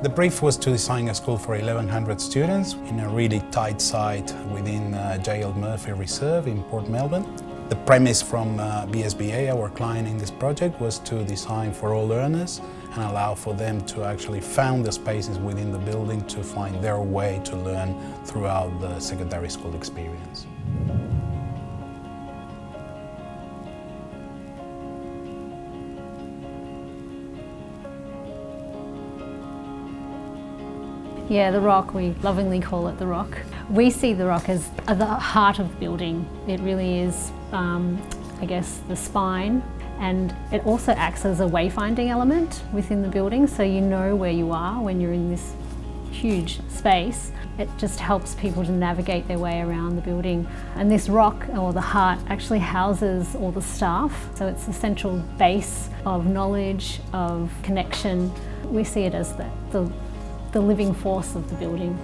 The brief was to design a school for 1,100 students in a really tight site within J.L. Murphy Reserve in Port Melbourne. The premise from BSBA, our client in this project, was to design for all learners and allow for them to actually found the spaces within the building to find their way to learn throughout the secondary school experience. Yeah, the rock, we lovingly call it the rock. We see the rock as the heart of the building. It really is, I guess, the spine, and it also acts as a wayfinding element within the building, so you know where you are when you're in this huge space. It just helps people to navigate their way around the building. And this rock, or the heart, actually houses all the staff, so it's the central base of knowledge, of connection. We see it as the living force of the building.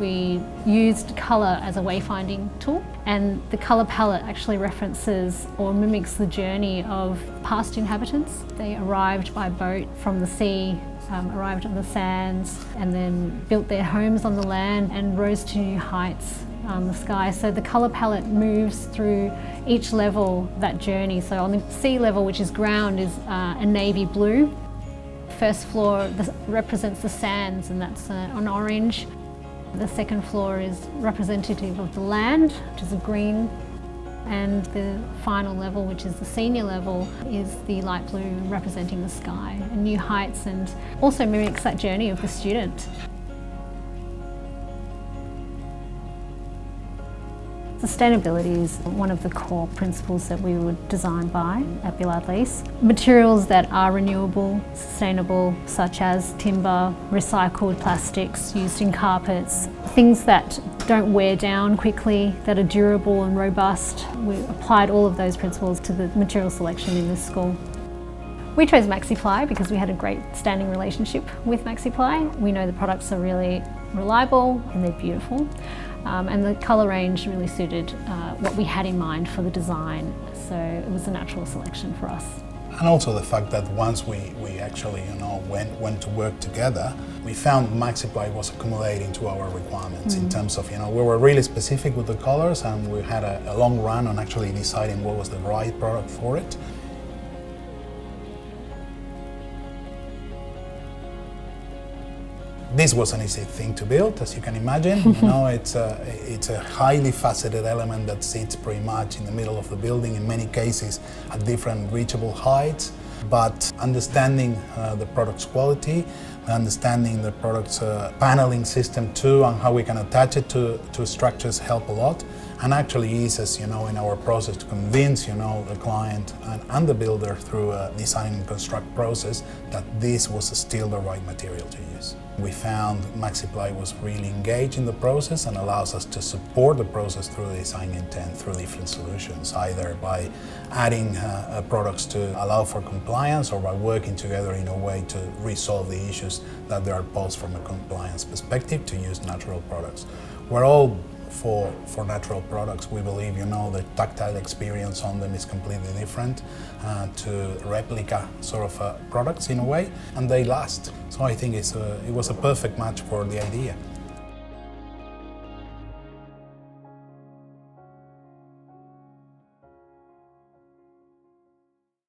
We used colour as a wayfinding tool, and the colour palette actually references or mimics the journey of past inhabitants. They arrived by boat from the sea, arrived on the sands, and then built their homes on the land and rose to new heights on the sky. So the colour palette moves through each level, that journey. So on the sea level, which is ground, is a navy blue. First floor represents the sands, and that's an orange. The second floor is representative of the land, which is a green. And the final level, which is the senior level, is the light blue, representing the sky and new heights, and also mimics that journey of the student. Sustainability is one of the core principles that we would design by at Billard Leece. Materials that are renewable, sustainable, such as timber, recycled plastics used in carpets, things that don't wear down quickly, that are durable and robust. We applied all of those principles to the material selection in this school. We chose Maxiply because we had a great standing relationship with Maxiply. We know the products are really reliable and they're beautiful. And the colour range really suited what we had in mind for the design, so it was a natural selection for us. And also the fact that once we actually went to work together, we found Maxiply was accommodating to our requirements in terms of, we were really specific with the colours, and we had a long run on actually deciding what was the right product for it. This was an easy thing to build, as you can imagine. It's a highly faceted element that sits pretty much in the middle of the building, in many cases at different reachable heights. But understanding the product's quality, understanding the product's paneling system too, and how we can attach it to structures help a lot. And actually eases, in our process to convince, the client and the builder through a design and construct process that this was still the right material to use. We found Maxiply was really engaged in the process and allows us to support the process through the design intent through different solutions, either by adding products to allow for compliance or by working together in a way to resolve the issues that there are posed from a compliance perspective to use natural products. We're all for natural products. We believe, the tactile experience on them is completely different to replica sort of products in a way, and they last. So I think it was a perfect match for the idea.